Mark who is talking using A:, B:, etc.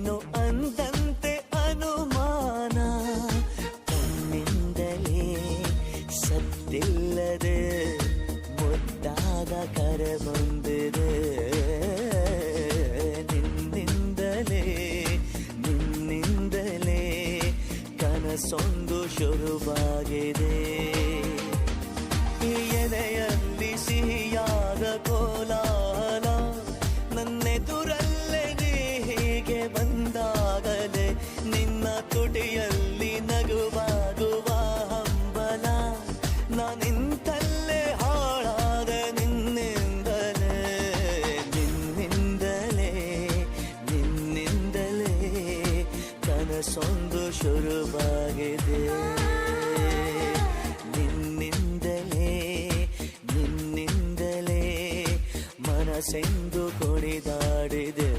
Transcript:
A: ಏನು ಅಂದಂತೆ ಅನುಮಾನ, ಕಣ್ಣಿಂದಲೇ ಸತ್ತಿಲ್ಲದೆ ಮುದ್ದಾದ ಕರೆ ಬಂದಿದೆ. ನಿನ್ನಿಂದಲೇ ಕನಸೊಂದು ಶುರುವಾಗಿದೆ. ಎದೆಯಲ್ಲಿ ಸಿಹಿಯಾದ ಕೋಲಾಹಲ, ನನ್ನೆದುರಲ್ಲೇ ನೀ ಹೀಗೆ ಬಂದಾಗಲೇ ನಿನ್ನ ತುಟಿಯಲ್ಲಿ ನಗುವಾಗುವ ಹಂಬಲ. ನಾನಿಂತಲ್ಲೇ ಹಾಳಾದ ನಿನ್ನಿಂದಲೇ ಕನಸೊಂದು ಶುರುವಾಗಿದೆ. ನಿನ್ನಿಂದಲೇ ಮನಸ್ಸೆಂದು ಕುಣಿದಾಡಿದೆ.